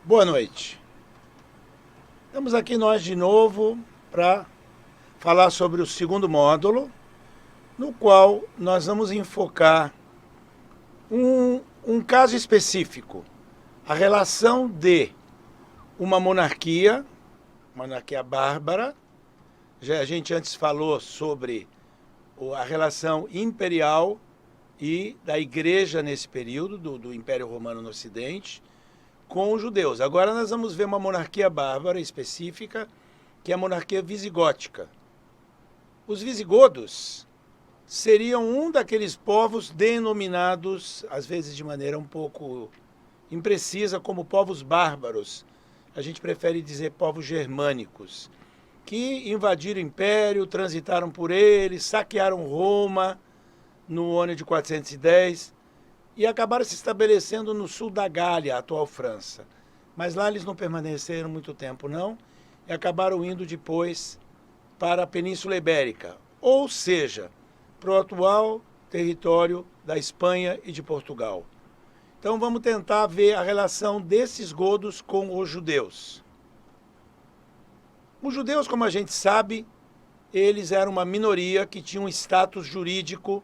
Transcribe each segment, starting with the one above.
Boa noite. Estamos aqui nós de novo para falar sobre o segundo módulo, no qual nós vamos enfocar um caso específico, a relação de uma monarquia bárbara. A gente antes falou sobre a relação imperial e da igreja nesse período, do Império Romano no Ocidente, com os judeus. Agora nós vamos ver uma monarquia bárbara específica, que é a monarquia visigótica. Os visigodos seriam um daqueles povos denominados, às vezes de maneira um pouco imprecisa, como povos bárbaros. A gente prefere dizer povos germânicos, que invadiram o império, transitaram por ele, saquearam Roma no ano de 410 e acabaram se estabelecendo no sul da Gália, a atual França. Mas lá eles não permaneceram muito tempo, não, e acabaram indo depois para a Península Ibérica, ou seja, para o atual território da Espanha e de Portugal. Então vamos tentar ver a relação desses godos com os judeus. Os judeus, como a gente sabe, eles eram uma minoria que tinha um status jurídico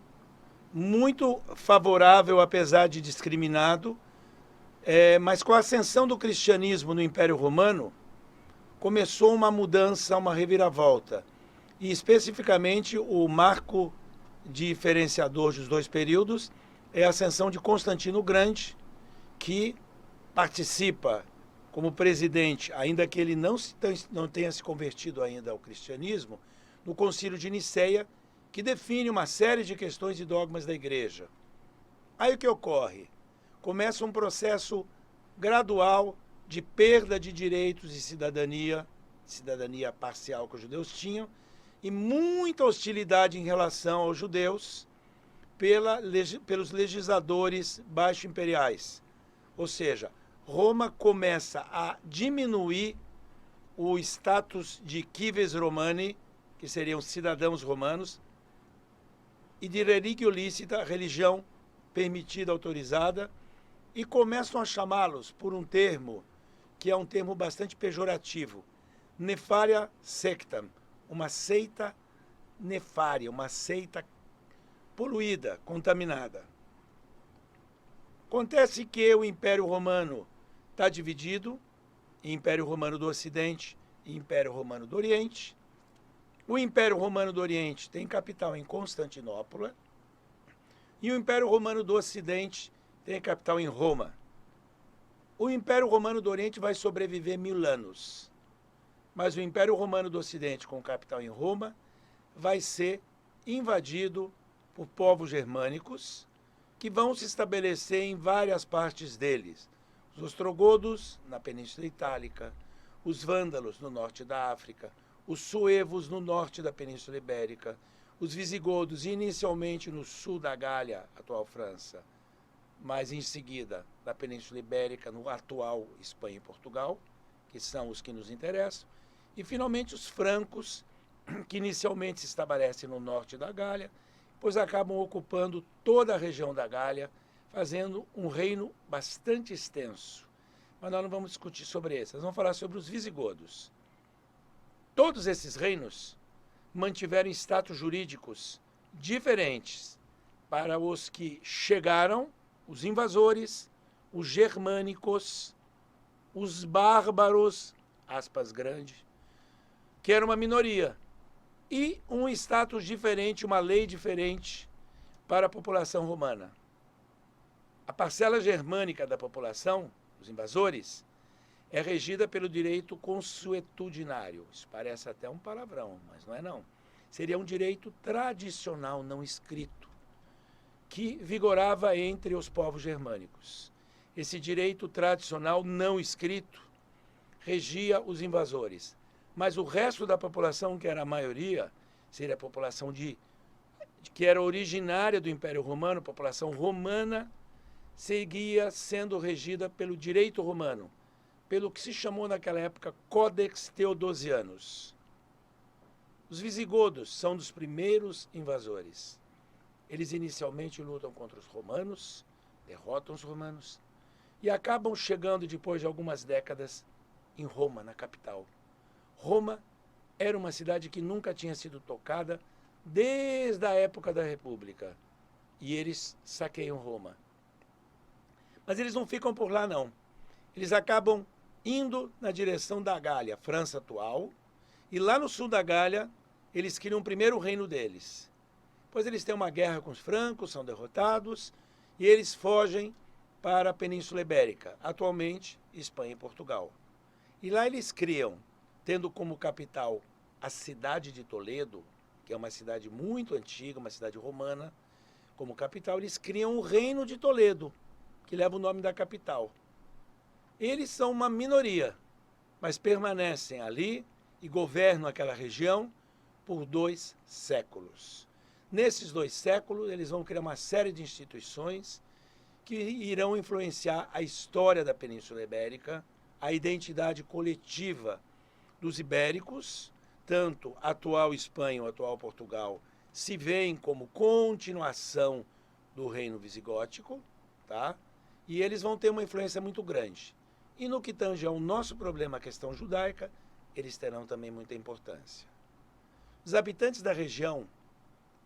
muito favorável, apesar de discriminado, mas com a ascensão do cristianismo no Império Romano, começou uma mudança, uma reviravolta. E especificamente o marco diferenciador dos dois períodos é a ascensão de Constantino o Grande, que participa como presidente, ainda que ele não tenha se convertido ainda ao cristianismo, no Concílio de Nicéia, que define uma série de questões e dogmas da igreja. Aí o que ocorre? Começa um processo gradual de perda de direitos e cidadania parcial que os judeus tinham, e muita hostilidade em relação aos judeus pelos legisladores baixo-imperiais. Ou seja, Roma começa a diminuir o status de cives romani, que seriam cidadãos romanos, e de religio lícita, religião permitida, autorizada, e começam a chamá-los por um termo que é um termo bastante pejorativo, nefaria sectam, uma seita nefária, uma seita poluída, contaminada. Acontece que o Império Romano está dividido em Império Romano do Ocidente e Império Romano do Oriente. O Império Romano do Oriente tem capital em Constantinopla e o Império Romano do Ocidente tem capital em Roma. O Império Romano do Oriente vai sobreviver 1000 anos, mas o Império Romano do Ocidente, com capital em Roma, vai ser invadido por povos germânicos que vão se estabelecer em várias partes deles. Os ostrogodos, na Península Itálica, os vândalos, no norte da África, os suevos, no norte da Península Ibérica, os visigodos, inicialmente no sul da Gália, atual França, mas em seguida na Península Ibérica, no atual Espanha e Portugal, que são os que nos interessam, e finalmente os francos, que inicialmente se estabelecem no norte da Gália, pois acabam ocupando toda a região da Gália, fazendo um reino bastante extenso. Mas nós não vamos discutir sobre esse, nós vamos falar sobre os visigodos. Todos esses reinos mantiveram status jurídicos diferentes para os que chegaram, os invasores, os germânicos, os bárbaros, aspas grandes, que era uma minoria, e um status diferente, uma lei diferente para a população romana. A parcela germânica da população, os invasores, é regida pelo direito consuetudinário. Isso parece até um palavrão, mas não é não. Seria um direito tradicional não escrito, que vigorava entre os povos germânicos. Esse direito tradicional não escrito regia os invasores. Mas o resto da população, que era a maioria, seria a população que era originária do Império Romano, a população romana, seguia sendo regida pelo direito romano, pelo que se chamou naquela época Codex Theodosianus. Os visigodos são dos primeiros invasores. Eles inicialmente lutam contra os romanos, derrotam os romanos, e acabam chegando depois de algumas décadas em Roma, na capital. Roma era uma cidade que nunca tinha sido tocada desde a época da República. E eles saqueiam Roma. Mas eles não ficam por lá, não. Eles acabam indo na direção da Gália, França atual, e lá no sul da Gália, eles criam o primeiro reino deles. Depois eles têm uma guerra com os francos, são derrotados, e eles fogem para a Península Ibérica, atualmente Espanha e Portugal. E lá eles criam, tendo como capital a cidade de Toledo, que é uma cidade muito antiga, uma cidade romana, como capital, eles criam o Reino de Toledo, que leva o nome da capital. Eles são uma minoria, mas permanecem ali e governam aquela região por 2 séculos. Nesses 2 séculos, eles vão criar uma série de instituições que irão influenciar a história da Península Ibérica, a identidade coletiva dos ibéricos, tanto a atual Espanha ou a atual Portugal, se veem como continuação do reino visigótico, tá? E eles vão ter uma influência muito grande. E no que tange ao nosso problema, a questão judaica, eles terão também muita importância. Os habitantes da região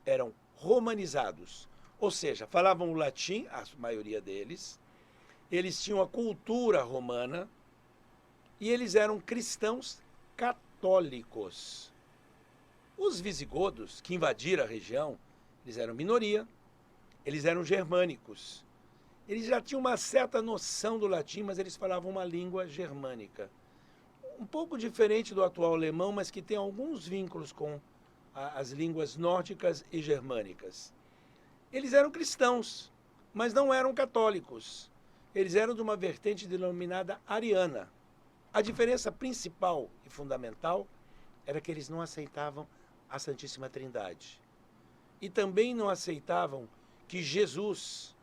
eram romanizados, ou seja, falavam o latim, a maioria deles, eles tinham a cultura romana e eles eram cristãos católicos. Os visigodos, que invadiram a região, eles eram minoria, eles eram germânicos. Eles já tinham uma certa noção do latim, mas eles falavam uma língua germânica. Um pouco diferente do atual alemão, mas que tem alguns vínculos com as línguas nórdicas e germânicas. Eles eram cristãos, mas não eram católicos. Eles eram de uma vertente denominada ariana. A diferença principal e fundamental era que eles não aceitavam a Santíssima Trindade. E também não aceitavam que Jesus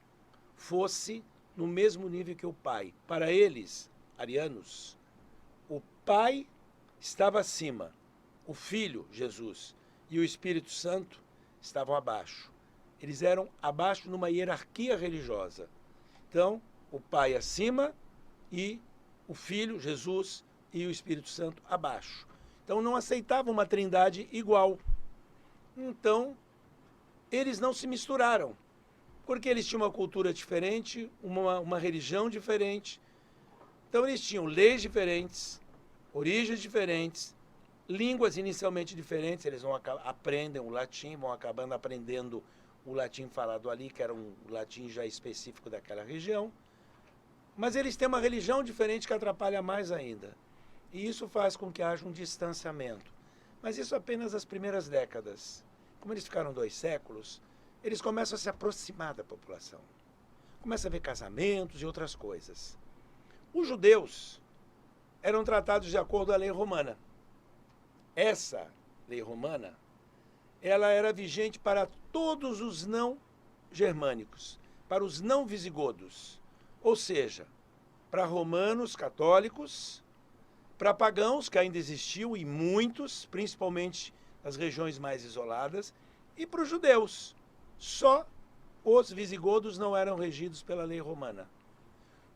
fosse no mesmo nível que o Pai. Para eles, arianos, o Pai estava acima, o Filho, Jesus, e o Espírito Santo estavam abaixo. Eles eram abaixo numa hierarquia religiosa. Então, o Pai acima e o Filho, Jesus, e o Espírito Santo abaixo. Então, não aceitavam uma trindade igual. Então, eles não se misturaram, porque eles tinham uma cultura diferente, uma religião diferente. Então, eles tinham leis diferentes, origens diferentes, línguas inicialmente diferentes. Eles aprendem o latim, vão acabando aprendendo o latim falado ali, que era um latim já específico daquela região. Mas eles têm uma religião diferente que atrapalha mais ainda. E isso faz com que haja um distanciamento. Mas isso apenas nas primeiras décadas. Como eles ficaram 2 séculos, eles começam a se aproximar da população. Começam a ver casamentos e outras coisas. Os judeus eram tratados de acordo com a lei romana. Essa lei romana, ela era vigente para todos os não germânicos, para os não visigodos. Ou seja, para romanos católicos, para pagãos, que ainda existiam, e muitos, principalmente nas regiões mais isoladas, e para os judeus. Só os visigodos não eram regidos pela lei romana.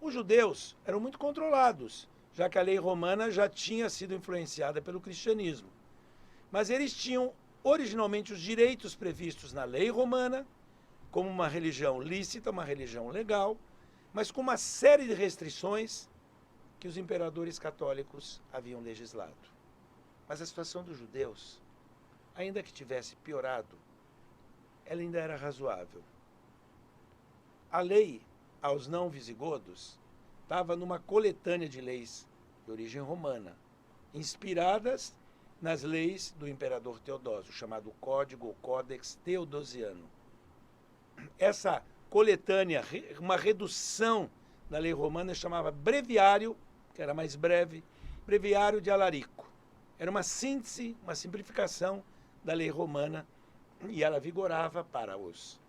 Os judeus eram muito controlados, já que a lei romana já tinha sido influenciada pelo cristianismo. Mas eles tinham originalmente os direitos previstos na lei romana, como uma religião lícita, uma religião legal, mas com uma série de restrições que os imperadores católicos haviam legislado. Mas a situação dos judeus, ainda que tivesse piorado, ela ainda era razoável. A lei aos não visigodos estava numa coletânea de leis de origem romana, inspiradas nas leis do imperador Teodósio, chamado Código ou Codex Teodosiano. Essa coletânea, uma redução da lei romana, chamava Breviário, que era mais breve, Breviário de Alarico. Era uma síntese, uma simplificação da lei romana, e ela vigorava para os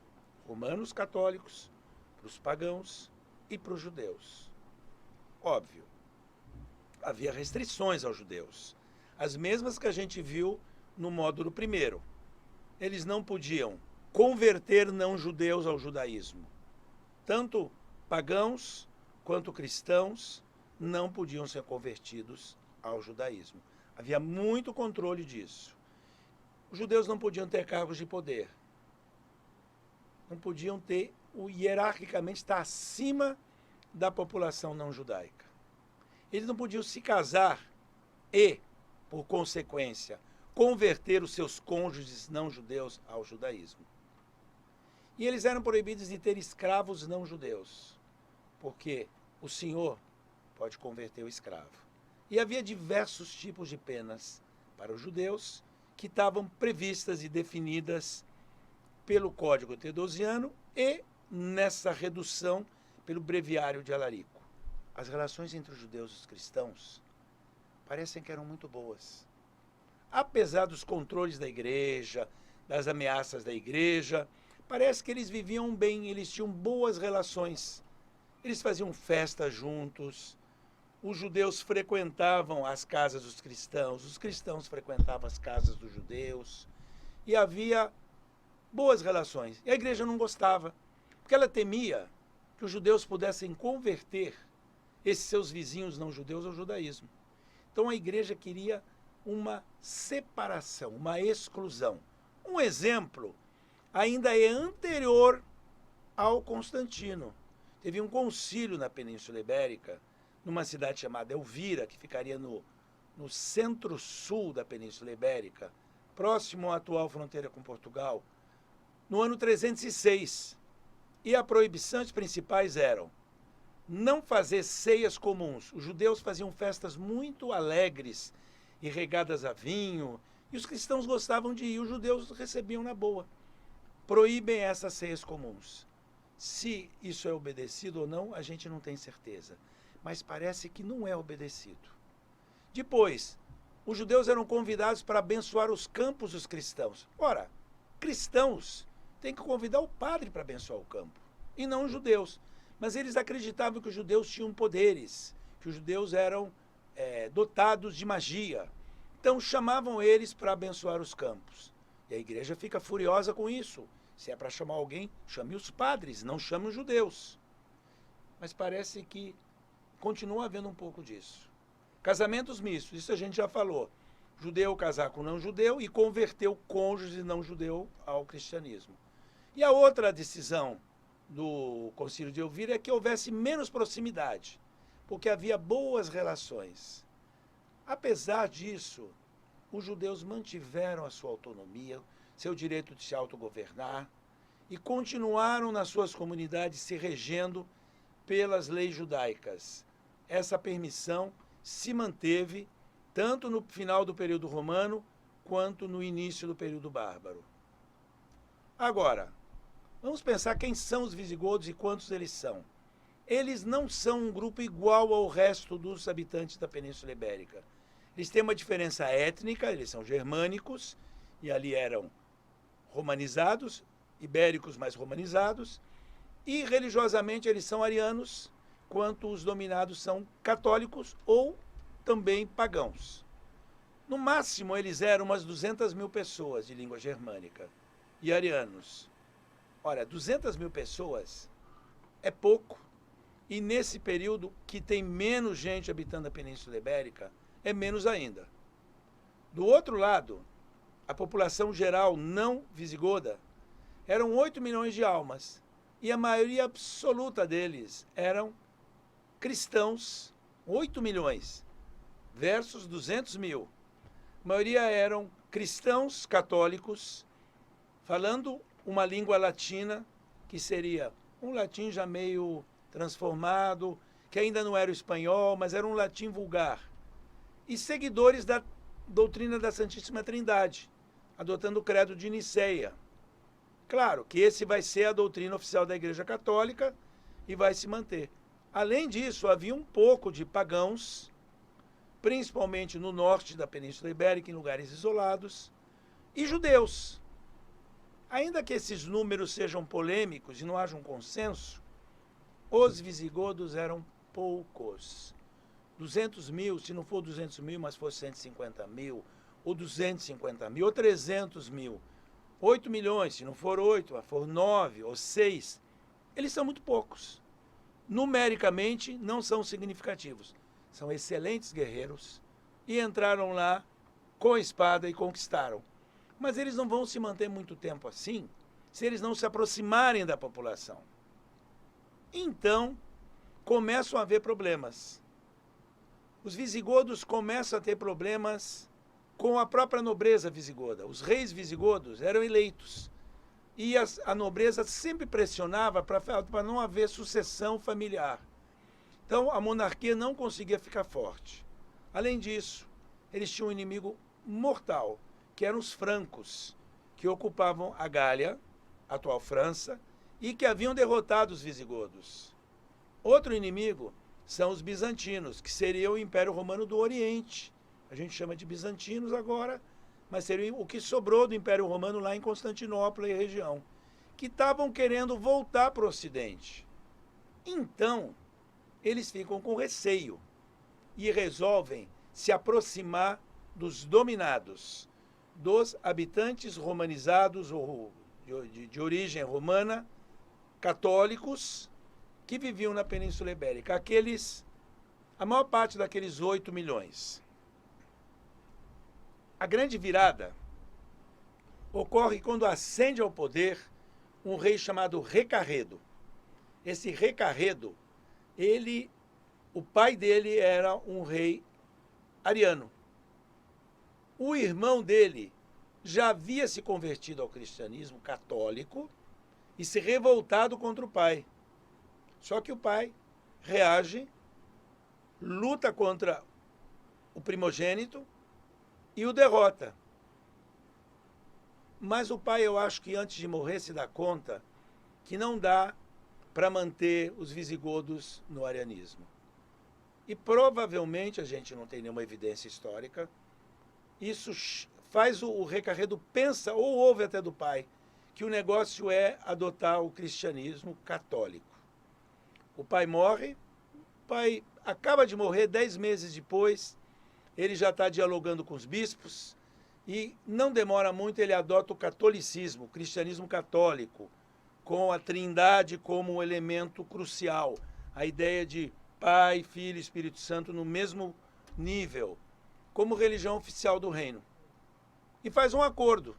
romanos católicos, para os pagãos e para os judeus. Óbvio, havia restrições aos judeus, as mesmas que a gente viu no módulo 1º. Eles não podiam converter não-judeus ao judaísmo. Tanto pagãos quanto cristãos não podiam ser convertidos ao judaísmo. Havia muito controle disso. Os judeus não podiam ter cargos de poder. Não podiam ter, hierarquicamente, estar acima da população não judaica. Eles não podiam se casar e, por consequência, converter os seus cônjuges não judeus ao judaísmo. E eles eram proibidos de ter escravos não judeus, porque o senhor pode converter o escravo. E havia diversos tipos de penas para os judeus que estavam previstas e definidas pelo Código Teodosiano e nessa redução pelo Breviário de Alarico. As relações entre os judeus e os cristãos parecem que eram muito boas. Apesar dos controles da igreja, das ameaças da igreja, parece que eles viviam bem, eles tinham boas relações. Eles faziam festa juntos, os judeus frequentavam as casas dos cristãos, os cristãos frequentavam as casas dos judeus, e havia boas relações. E a igreja não gostava, porque ela temia que os judeus pudessem converter esses seus vizinhos não judeus ao judaísmo. Então a igreja queria uma separação, uma exclusão. Um exemplo ainda é anterior ao Constantino. Teve um concílio na Península Ibérica, numa cidade chamada Elvira, que ficaria no centro-sul da Península Ibérica, próximo à atual fronteira com Portugal, no ano 306. E a proibições principais eram não fazer ceias comuns. Os judeus faziam festas muito alegres e regadas a vinho, e os cristãos gostavam de ir, os judeus recebiam na boa. Proíbem essas ceias comuns. Se isso é obedecido ou não, a gente não tem certeza. Mas parece que não é obedecido. Depois, os judeus eram convidados para abençoar os campos dos cristãos. Ora, cristãos têm que convidar o padre para abençoar o campo, e não os judeus. Mas eles acreditavam que os judeus tinham poderes, que os judeus eram dotados de magia. Então chamavam eles para abençoar os campos. E a igreja fica furiosa com isso. Se é para chamar alguém, chame os padres, não chame os judeus. Mas parece que continua havendo um pouco disso. Casamentos mistos, isso a gente já falou. Judeu casar com não judeu e converter o cônjuge não judeu ao cristianismo. E a outra decisão do Concílio de Elvira é que houvesse menos proximidade, porque havia boas relações. Apesar disso, os judeus mantiveram a sua autonomia, seu direito de se autogovernar, e continuaram nas suas comunidades se regendo pelas leis judaicas. Essa permissão se manteve tanto no final do período romano quanto no início do período bárbaro. Agora, vamos pensar quem são os visigodos e quantos eles são. Eles não são um grupo igual ao resto dos habitantes da Península Ibérica. Eles têm uma diferença étnica, eles são germânicos, e ali eram romanizados, ibéricos mais romanizados, e religiosamente eles são arianos, quanto os dominados são católicos ou também pagãos. No máximo, eles eram umas 200 mil pessoas de língua germânica e arianos. Ora, 200 mil pessoas é pouco, e nesse período que tem menos gente habitando a Península Ibérica, é menos ainda. Do outro lado, a população geral não visigoda eram 8 milhões de almas, e a maioria absoluta deles eram cristãos, 8 milhões, versus 200 mil. A maioria eram cristãos católicos, falando uma língua latina, que seria um latim já meio transformado, que ainda não era o espanhol, mas era um latim vulgar. E seguidores da doutrina da Santíssima Trindade, adotando o credo de Niceia. Claro que esse vai ser a doutrina oficial da Igreja Católica e vai se manter. Além disso, havia um pouco de pagãos, principalmente no norte da Península Ibérica, em lugares isolados, e judeus. Ainda que esses números sejam polêmicos e não haja um consenso, os visigodos eram poucos. 200 mil, se não for 200 mil, mas for 150 mil, ou 250 mil, ou 300 mil. 8 milhões, se não for 8, mas for 9 ou 6, eles são muito poucos. numericamente não são significativos. São excelentes guerreiros e entraram lá com a espada e conquistaram. Mas eles não vão se manter muito tempo assim se eles não se aproximarem da população. Então, começam a haver problemas. Os visigodos começam a ter problemas com a própria nobreza visigoda. Os reis visigodos eram eleitos. E a nobreza sempre pressionava para não haver sucessão familiar. Então, a monarquia não conseguia ficar forte. Além disso, eles tinham um inimigo mortal, que eram os francos, que ocupavam a Gália, a atual França, e que haviam derrotado os visigodos. Outro inimigo são os bizantinos, que seriam o Império Romano do Oriente. A gente chama de bizantinos agora, mas seria o que sobrou do Império Romano lá em Constantinopla e região, que estavam querendo voltar para o Ocidente. Então, eles ficam com receio e resolvem se aproximar dos dominados, dos habitantes romanizados ou de origem romana, católicos, que viviam na Península Ibérica. A maior parte daqueles 8 milhões. A grande virada ocorre quando ascende ao poder um rei chamado Recarredo. Esse Recarredo, o pai dele era um rei ariano. O irmão dele já havia se convertido ao cristianismo católico e se revoltado contra o pai. Só que o pai reage, luta contra o primogênito e o derrota. Mas o pai, eu acho que antes de morrer, se dá conta que não dá para manter os visigodos no arianismo. E provavelmente, a gente não tem nenhuma evidência histórica, isso faz o Recarredo pensa, ou ouve até do pai, que o negócio é adotar o cristianismo católico. O pai morre, o pai acaba de morrer 10 meses depois, ele já está dialogando com os bispos e não demora muito, ele adota o catolicismo, o cristianismo católico, com a trindade como um elemento crucial, a ideia de Pai, Filho e Espírito Santo no mesmo nível, como religião oficial do reino. E faz um acordo.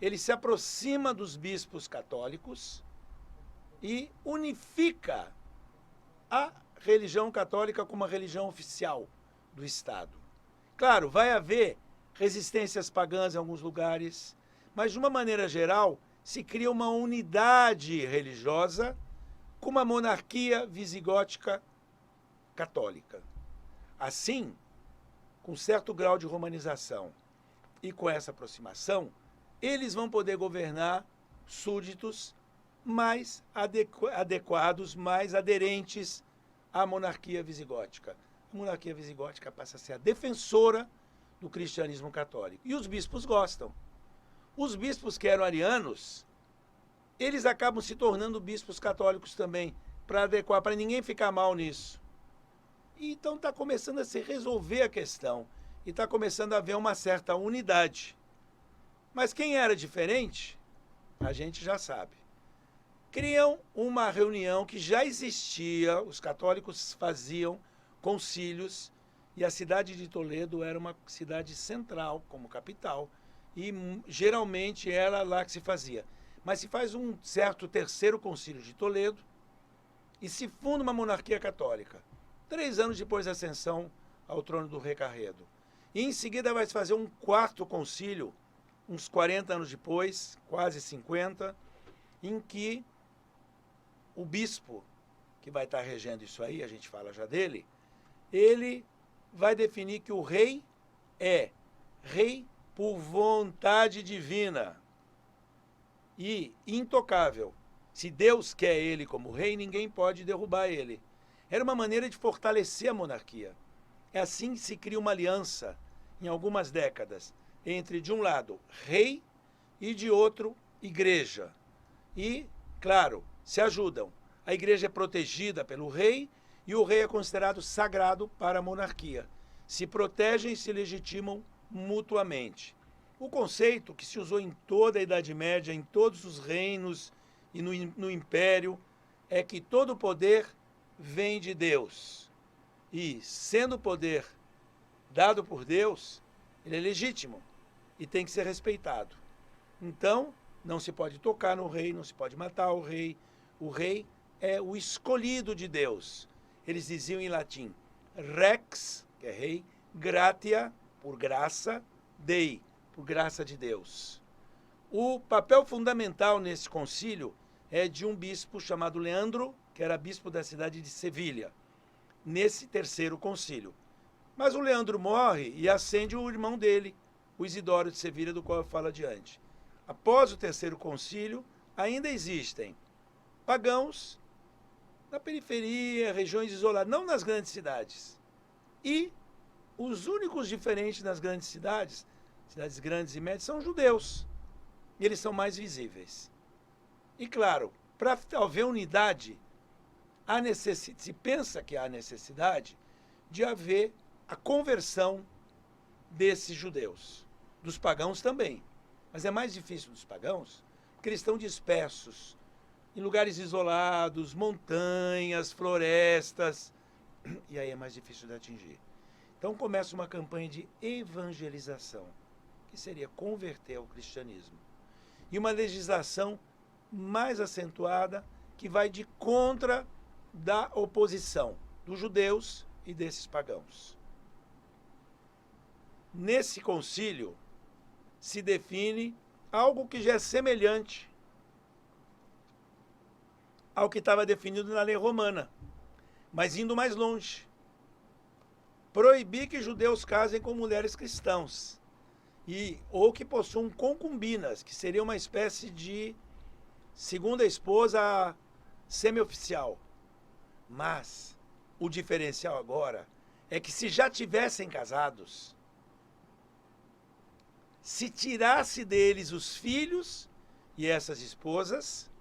Ele se aproxima dos bispos católicos e unifica a religião católica como uma religião oficial do Estado. Claro, vai haver resistências pagãs em alguns lugares, mas de uma maneira geral se cria uma unidade religiosa com uma monarquia visigótica católica. Assim, com certo grau de romanização e com essa aproximação, eles vão poder governar súditos mais adequados, mais aderentes à monarquia visigótica. A monarquia visigótica passa a ser a defensora do cristianismo católico. E os bispos gostam. Os bispos que eram arianos, eles acabam se tornando bispos católicos também, para adequar, para ninguém ficar mal nisso. E então está começando a se resolver a questão e está começando a haver uma certa unidade. Mas quem era diferente, a gente já sabe. Criam uma reunião que já existia, os católicos faziam concílios, e a cidade de Toledo era uma cidade central, como capital, e geralmente era lá que se fazia. Mas se faz um certo terceiro concílio de Toledo e se funda uma monarquia católica. 3 anos depois da ascensão ao trono do Recarredo. E em seguida vai se fazer um quarto concílio, uns 40 anos depois, quase 50, em que o bispo, que vai estar regendo isso aí, a gente fala já dele, ele vai definir que o rei é rei por vontade divina e intocável. Se Deus quer ele como rei, ninguém pode derrubar ele. Era uma maneira de fortalecer a monarquia. É assim que se cria uma aliança, em algumas décadas, entre, de um lado, rei e, de outro, igreja. E, claro, se ajudam. A igreja é protegida pelo rei e o rei é considerado sagrado para a monarquia. Se protegem e se legitimam mutuamente. O conceito que se usou em toda a Idade Média, em todos os reinos e no Império, é que todo poder vem de Deus e, sendo poder dado por Deus, ele é legítimo e tem que ser respeitado. Então, não se pode tocar no rei, não se pode matar o rei. O rei é o escolhido de Deus. Eles diziam em latim, rex, que é rei, gratia, por graça, dei, por graça de Deus. O papel fundamental nesse concílio é de um bispo chamado Leandro, que era bispo da cidade de Sevilha, nesse terceiro concílio. Mas o Leandro morre e ascende o irmão dele, o Isidoro de Sevilha, do qual eu falo adiante. Após o terceiro concílio, ainda existem pagãos na periferia, regiões isoladas, não nas grandes cidades. E os únicos diferentes nas grandes cidades grandes e médias, são judeus. E eles são mais visíveis. E claro, para haver unidade, se pensa que há necessidade de haver a conversão desses judeus. Dos pagãos também. Mas é mais difícil dos pagãos, porque eles estão dispersos em lugares isolados, montanhas, florestas, e aí é mais difícil de atingir. Então começa uma campanha de evangelização, que seria converter ao cristianismo. E uma legislação mais acentuada, que vai de contra da oposição dos judeus e desses pagãos. Nesse concílio se define algo que já é semelhante ao que estava definido na lei romana, mas indo mais longe. Proibir que judeus casem com mulheres cristãs, ou que possuam concubinas, que seria uma espécie de segunda esposa semi-oficial. Mas o diferencial agora é que, se já tivessem casados, se tirasse deles os filhos e essas esposas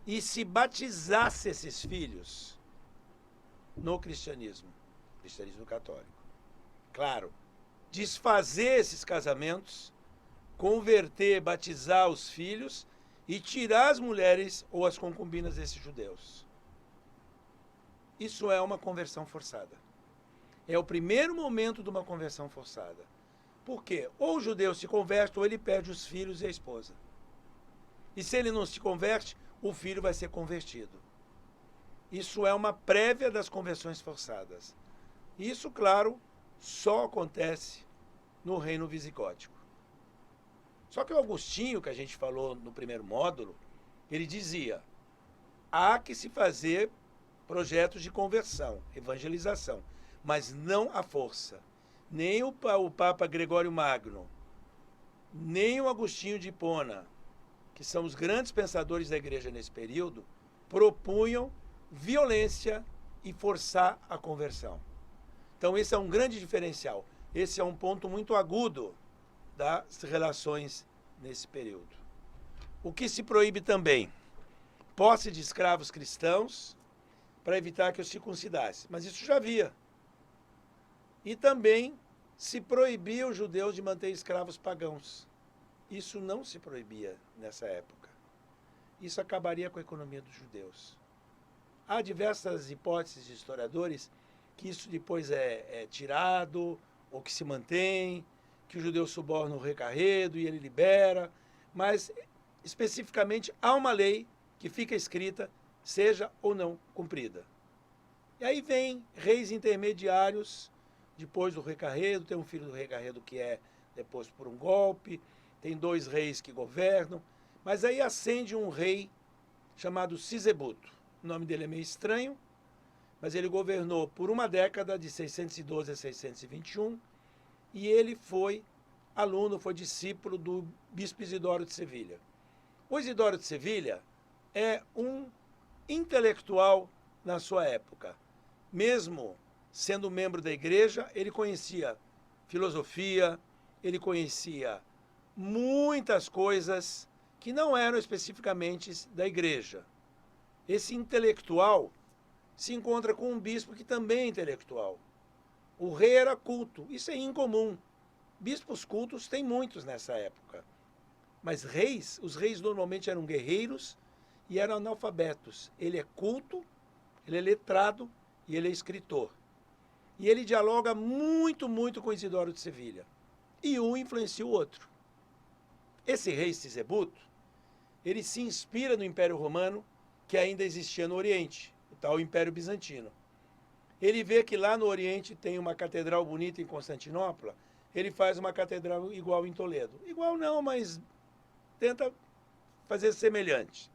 e se batizasse esses filhos no cristianismo católico. Claro, desfazer esses casamentos, converter, batizar os filhos e tirar as mulheres ou as concubinas desses judeus. Isso é uma conversão forçada. É o primeiro momento de uma conversão forçada. Por quê? Ou o judeu se converte ou ele perde os filhos e a esposa. E se ele não se converte, o filho vai ser convertido. Isso é uma prévia das conversões forçadas. Isso, claro, só acontece no reino visigótico. Só que o Agostinho, que a gente falou no primeiro módulo, ele dizia: há que se fazer projetos de conversão, evangelização, mas não à força. Nem o Papa Gregório Magno, nem o Agostinho de Hipona, que são os grandes pensadores da igreja nesse período, propunham violência e forçar a conversão. Então esse é um grande diferencial. Esse é um ponto muito agudo das relações nesse período. O que se proíbe também? Posse de escravos cristãos para evitar que os circuncidasse. Mas isso já havia. E também se proibia os judeus de manter escravos pagãos. Isso não se proibia nessa época. Isso acabaria com a economia dos judeus. Há diversas hipóteses de historiadores que isso depois é tirado, ou que se mantém, que o judeu suborna o rei Carredo e ele libera, mas especificamente há uma lei que fica escrita, seja ou não cumprida. E aí vem reis intermediários, depois do rei Carredo, tem um filho do rei Carredo que é deposto por um golpe, tem 2 reis que governam, mas aí ascende um rei chamado Sisebuto. O nome dele é meio estranho, mas ele governou por uma década, de 612 a 621, e ele foi discípulo do bispo Isidoro de Sevilha. O Isidoro de Sevilha é um intelectual na sua época. Mesmo sendo membro da igreja, ele conhecia filosofia, ele conhecia muitas coisas que não eram especificamente da igreja. Esse intelectual se encontra com um bispo que também é intelectual. O rei era culto, isso é incomum. Bispos cultos tem muitos nessa época. Mas os reis normalmente eram guerreiros e eram analfabetos. Ele é culto, Ele é letrado e ele é escritor. E ele dialoga muito, muito com Isidoro de Sevilha. E um influencia o outro. Esse rei Sisebuto, ele se inspira no Império Romano, que ainda existia no Oriente, o tal Império Bizantino. Ele vê que lá no Oriente tem uma catedral bonita em Constantinopla, ele faz uma catedral igual em Toledo. Igual não, mas tenta fazer semelhante.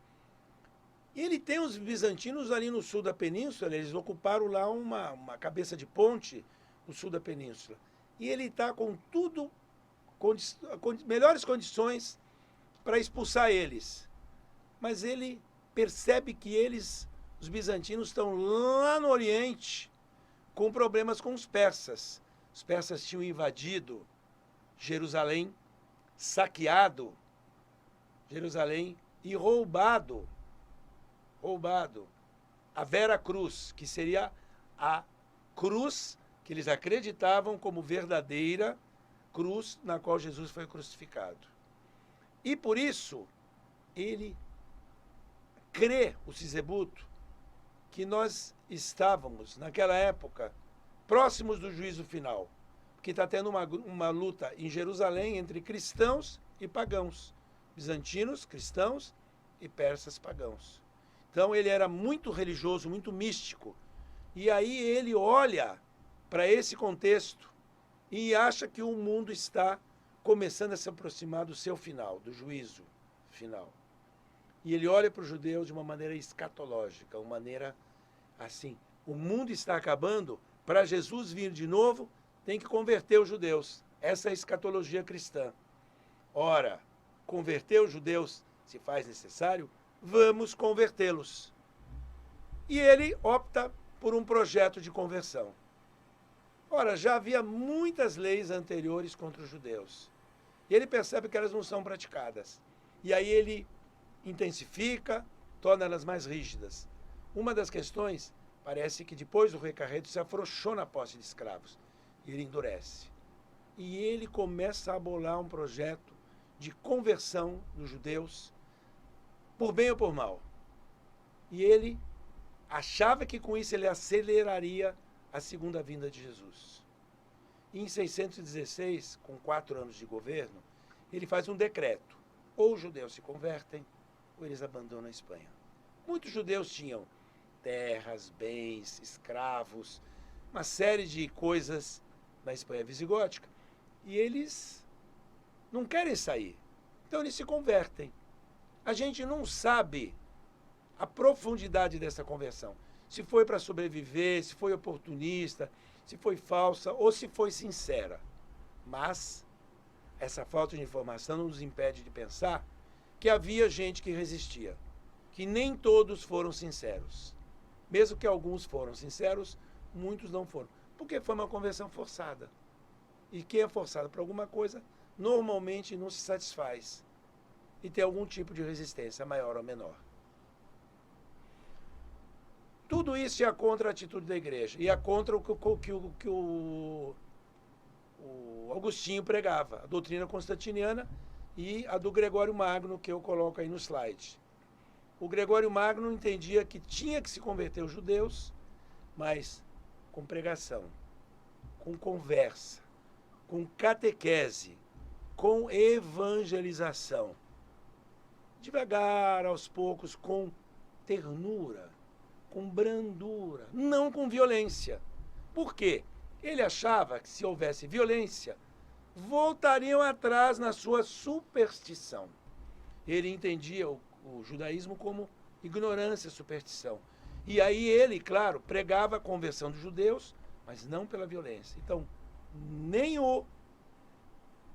E ele tem os bizantinos ali no sul da península, eles ocuparam lá uma cabeça de ponte no sul da península. E ele está com tudo, melhores condições para expulsar eles. Mas ele percebe que os bizantinos, estão lá no Oriente com problemas com os persas. Os persas tinham invadido Jerusalém, saqueado Jerusalém e roubado a Vera Cruz, que seria a cruz que eles acreditavam como verdadeira cruz na qual Jesus foi crucificado. E por isso, ele crê, o Sisebuto, que nós estávamos, naquela época, próximos do juízo final, porque está tendo uma luta em Jerusalém entre cristãos e pagãos, bizantinos, cristãos, e persas, pagãos. Então ele era muito religioso, muito místico, e aí ele olha para esse contexto e acha que o mundo está começando a se aproximar do seu final, do juízo final. E ele olha para os judeus de uma maneira escatológica, uma maneira assim, o mundo está acabando, para Jesus vir de novo, tem que converter os judeus. Essa é a escatologia cristã. Ora, converter os judeus se faz necessário, vamos convertê-los. E ele opta por um projeto de conversão. Ora, já havia muitas leis anteriores contra os judeus. E ele percebe que elas não são praticadas. E aí ele intensifica, torna elas mais rígidas. Uma das questões, parece que depois do rei Carreto se afrouxou na posse de escravos. E ele endurece. E ele começa a bolar um projeto de conversão dos judeus, por bem ou por mal. E ele achava que com isso ele aceleraria a segunda vinda de Jesus. E em 616, com 4 anos de governo, ele faz um decreto. Ou os judeus se convertem, ou eles abandonam a Espanha. Muitos judeus tinham terras, bens, escravos, uma série de coisas na Espanha visigótica. E eles não querem sair. Então eles se convertem. A gente não sabe a profundidade dessa conversão. Se foi para sobreviver, se foi oportunista, se foi falsa ou se foi sincera. Mas essa falta de informação não nos impede de pensar que havia gente que resistia, que nem todos foram sinceros. Mesmo que alguns foram sinceros, muitos não foram. Porque foi uma conversão forçada. E quem é forçado por alguma coisa, normalmente não se satisfaz. E tem algum tipo de resistência, maior ou menor. Tudo isso é contra a atitude da igreja. E é contra o que o Agostinho pregava. A doutrina constantiniana e a do Gregório Magno, que eu coloco aí no slide. O Gregório Magno entendia que tinha que se converter os judeus, mas com pregação, com conversa, com catequese, com evangelização. Devagar, aos poucos, com ternura, com brandura, não com violência. Por quê? Ele achava que se houvesse violência, voltariam atrás na sua superstição. Ele entendia o judaísmo como ignorância, superstição. E aí ele, claro, pregava a conversão dos judeus, mas não pela violência. Então, nem o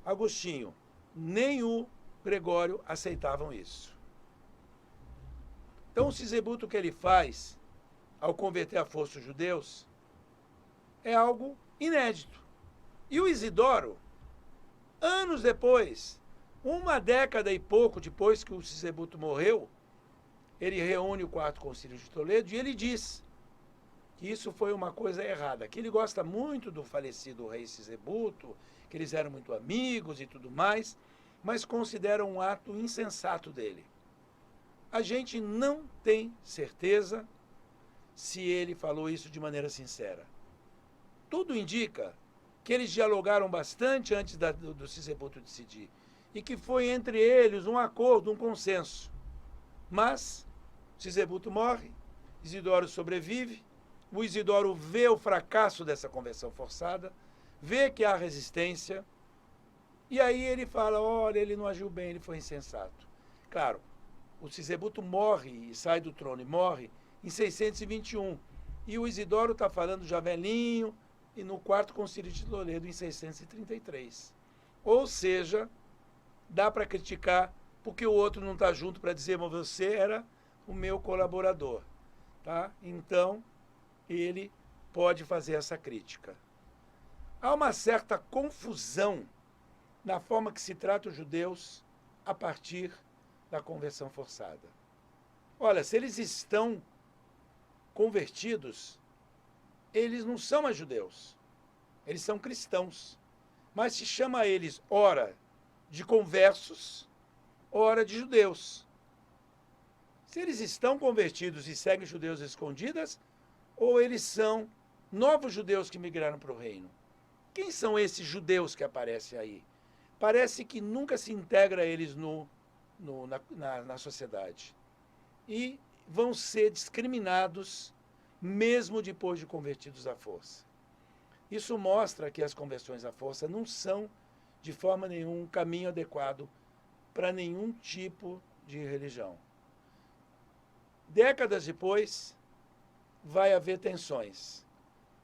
Agostinho, nem o Gregório aceitavam isso. Então, o Sisebuto que ele faz, ao converter à força os judeus, é algo inédito. E o Isidoro, anos depois, uma década e pouco depois que o Sisebuto morreu, ele reúne o 4º Concílio de Toledo e ele diz que isso foi uma coisa errada, que ele gosta muito do falecido rei Sisebuto, que eles eram muito amigos e tudo mais, mas considera um ato insensato dele. A gente não tem certeza se ele falou isso de maneira sincera. Tudo indica que eles dialogaram bastante antes do Sisebuto decidir e que foi entre eles um acordo, um consenso. Mas Sisebuto morre, Isidoro sobrevive, o Isidoro vê o fracasso dessa conversão forçada, vê que há resistência, e aí ele fala, olha, ele não agiu bem, ele foi insensato. Claro, o Sisebuto morre e sai do trono e morre em 621. E o Isidoro está falando já velhinho, e no quarto concílio de Toledo, em 633. Ou seja, dá para criticar porque o outro não está junto para dizer, mas você era o meu colaborador. Tá? Então, ele pode fazer essa crítica. Há uma certa confusão na forma que se trata os judeus a partir da conversão forçada. Olha, se eles estão convertidos, eles não são mais judeus, eles são cristãos. Mas se chama eles, ora, de conversos, ora de judeus. Se eles estão convertidos e seguem judeus escondidas, ou eles são novos judeus que migraram para o reino? Quem são esses judeus que aparecem aí? Parece que nunca se integra eles na sociedade. E vão ser discriminados mesmo depois de convertidos à força. Isso mostra que as conversões à força não são, de forma nenhuma, um caminho adequado para nenhum tipo de religião. Décadas depois, vai haver tensões,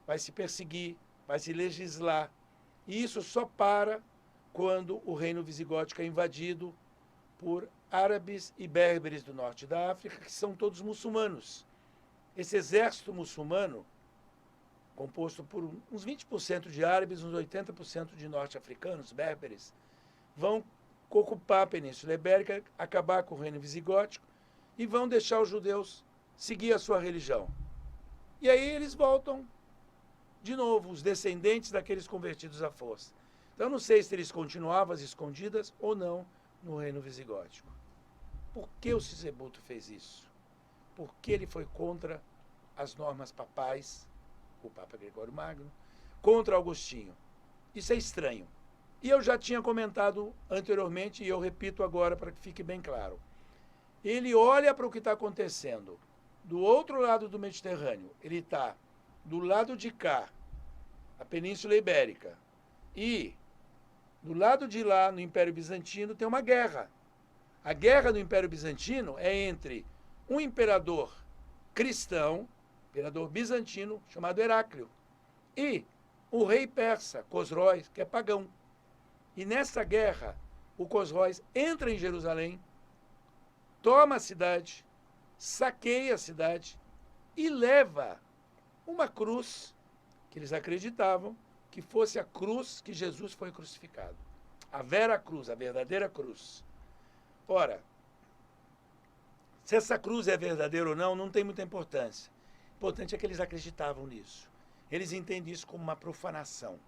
vai se perseguir, vai se legislar, e isso só para quando o reino visigótico é invadido por árabes e berberes do norte da África, que são todos muçulmanos. Esse exército muçulmano, composto por uns 20% de árabes, uns 80% de norte-africanos, berberes, vão ocupar a Península Ibérica, acabar com o reino visigótico e vão deixar os judeus seguir a sua religião. E aí eles voltam de novo, os descendentes daqueles convertidos à força. Então, não sei se eles continuavam às escondidas ou não no reino visigótico. Por que o Sisebuto fez isso? Por que ele foi contra as normas papais, o Papa Gregório Magno, contra Agostinho? Isso é estranho. E eu já tinha comentado anteriormente, e eu repito agora para que fique bem claro. Ele olha para o que está acontecendo do outro lado do Mediterrâneo. Ele está do lado de cá, a Península Ibérica, e do lado de lá, no Império Bizantino, tem uma guerra. A guerra do Império Bizantino é entre um imperador cristão, imperador bizantino, chamado Heráclio, e o rei persa, Cosróis, que é pagão. E nessa guerra, o Cosróis entra em Jerusalém, toma a cidade, saqueia a cidade e leva uma cruz que eles acreditavam que fosse a cruz que Jesus foi crucificado. A vera cruz, a verdadeira cruz. Ora, se essa cruz é verdadeira ou não, não tem muita importância. O importante é que eles acreditavam nisso. Eles entendem isso como uma profanação,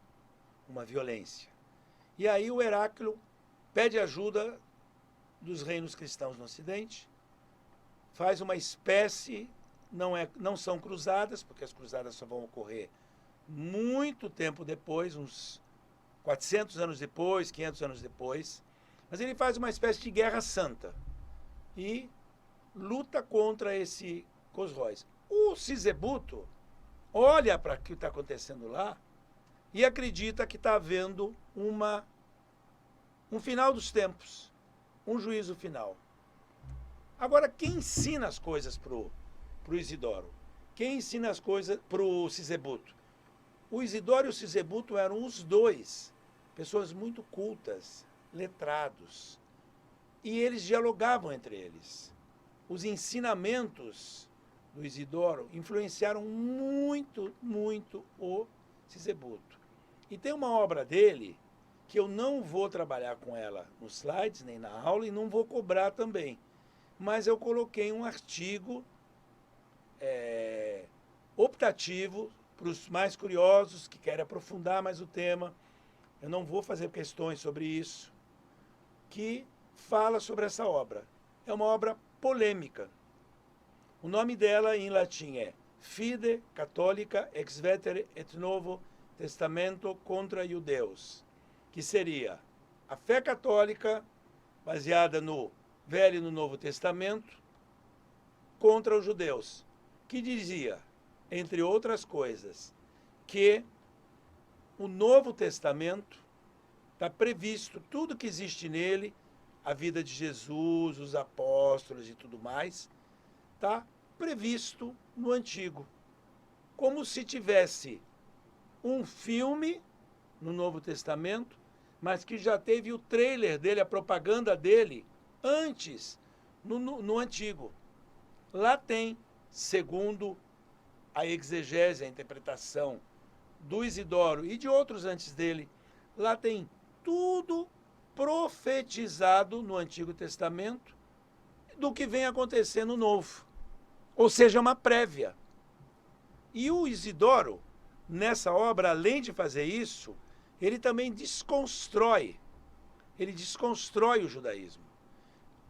uma violência. E aí o Heráclio pede ajuda dos reinos cristãos no Ocidente, faz uma espécie, não são cruzadas, porque as cruzadas só vão ocorrer muito tempo depois, uns 400 anos depois, 500 anos depois, mas ele faz uma espécie de guerra santa e luta contra esse Cosróis. O Sisebuto olha para o que está acontecendo lá e acredita que está havendo um final dos tempos, um juízo final. Agora, quem ensina as coisas para o Isidoro? Quem ensina as coisas para o Sisebuto? O Isidoro e o Sisebuto eram os dois pessoas muito cultas, letrados, e eles dialogavam entre eles. Os ensinamentos do Isidoro influenciaram muito, muito o Sisebuto. E tem uma obra dele que eu não vou trabalhar com ela nos slides, nem na aula, e não vou cobrar também. Mas eu coloquei um artigo optativo para os mais curiosos, que querem aprofundar mais o tema. Eu não vou fazer questões sobre isso, que fala sobre essa obra. É uma obra polêmica. O nome dela em latim é fide católica ex vetere et novo testamento contra judeus, que seria a fé católica baseada no Velho e no Novo Testamento contra os judeus, que dizia, entre outras coisas, que o Novo Testamento está previsto, tudo que existe nele, a vida de Jesus, os apóstolos e tudo mais, está previsto no Antigo. Como se tivesse um filme no Novo Testamento, mas que já teve o trailer dele, a propaganda dele, antes, no Antigo. Lá tem, segundo a exegese, a interpretação do Isidoro e de outros antes dele, lá tem tudo profetizado no Antigo Testamento do que vem acontecer no Novo. Ou seja, uma prévia. E o Isidoro, nessa obra, além de fazer isso, ele também desconstrói o judaísmo.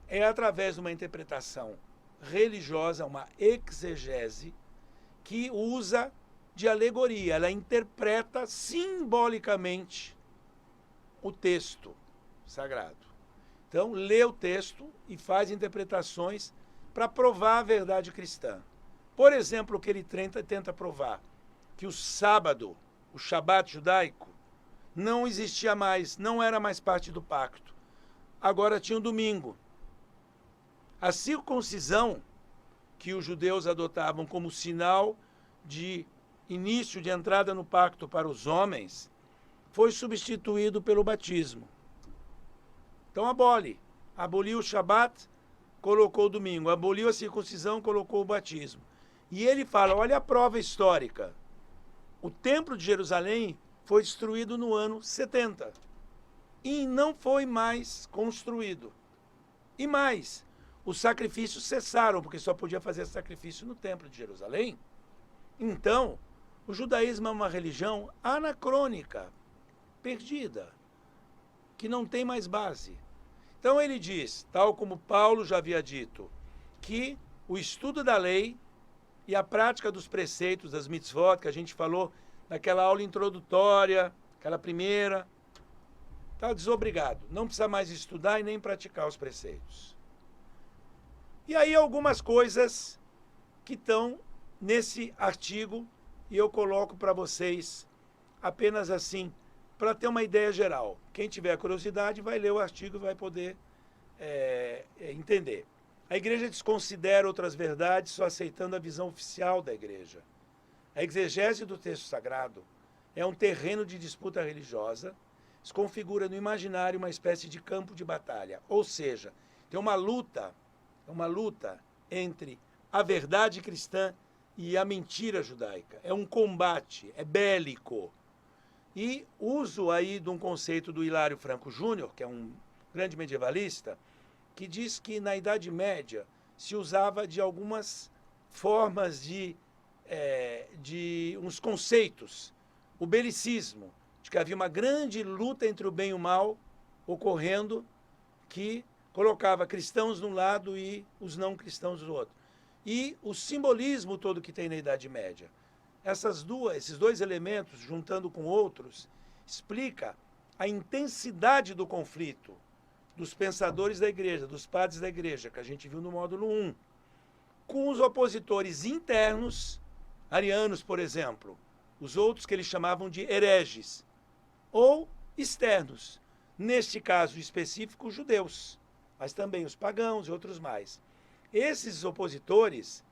É através de uma interpretação religiosa, uma exegese, que usa de alegoria. Ela interpreta simbolicamente o texto sagrado. Então, lê o texto e faz interpretações para provar a verdade cristã. Por exemplo, o que ele tenta provar, que o sábado, o Shabat judaico, não existia mais, não era mais parte do pacto. Agora tinha o domingo. A circuncisão, que os judeus adotavam como sinal de início de entrada no pacto para os homens, foi substituído pelo batismo. Então aboliu o Shabat, colocou o domingo, aboliu a circuncisão, colocou o batismo. E ele fala, olha a prova histórica. O templo de Jerusalém foi destruído no ano 70 e não foi mais construído. E mais, os sacrifícios cessaram, porque só podia fazer sacrifício no templo de Jerusalém. Então, o judaísmo é uma religião anacrônica, perdida, que não tem mais base. Então ele diz, tal como Paulo já havia dito, que o estudo da lei e a prática dos preceitos, das mitzvot, que a gente falou naquela aula introdutória, aquela primeira, está desobrigado. Não precisa mais estudar e nem praticar os preceitos. E aí algumas coisas que estão nesse artigo, e eu coloco para vocês apenas assim, para ter uma ideia geral. Quem tiver curiosidade vai ler o artigo e vai poder entender. A igreja desconsidera outras verdades só aceitando a visão oficial da igreja. A exegese do texto sagrado é um terreno de disputa religiosa, se configura no imaginário uma espécie de campo de batalha. Ou seja, tem uma luta entre a verdade cristã e a mentira judaica. É um combate, é bélico. E uso aí de um conceito do Hilário Franco Júnior, que é um grande medievalista, que diz que na Idade Média se usava de algumas formas de uns conceitos. O belicismo, de que havia uma grande luta entre o bem e o mal ocorrendo, que colocava cristãos de um lado e os não cristãos do outro. E o simbolismo todo que tem na Idade Média. Esses dois elementos, juntando com outros, explica a intensidade do conflito dos pensadores da igreja, dos padres da igreja, que a gente viu no módulo 1, com os opositores internos, arianos, por exemplo, os outros que eles chamavam de hereges, ou externos, neste caso específico, os judeus, mas também os pagãos e outros mais. Esses opositores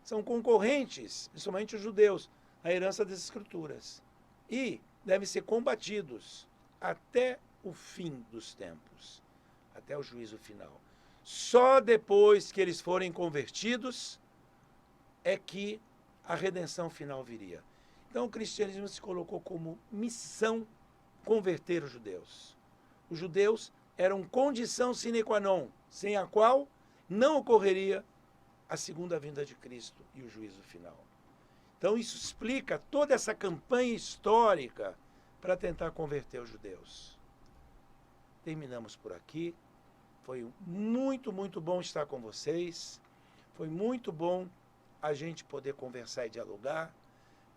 são concorrentes, principalmente os judeus, à herança das Escrituras, e devem ser combatidos até o fim dos tempos, até o juízo final. Só depois que eles forem convertidos é que a redenção final viria. Então o cristianismo se colocou como missão converter os judeus. Os judeus eram condição sine qua non, sem a qual não ocorreria a segunda vinda de Cristo e o juízo final. Então isso explica toda essa campanha histórica para tentar converter os judeus. Terminamos por aqui. Foi muito, muito bom estar com vocês. Foi muito bom a gente poder conversar e dialogar.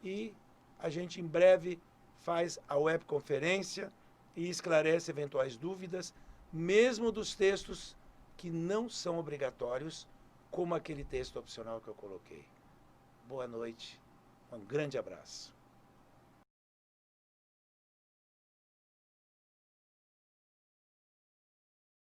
E a gente em breve faz a webconferência e esclarece eventuais dúvidas, mesmo dos textos que não são obrigatórios, como aquele texto opcional que eu coloquei. Boa noite, um grande abraço.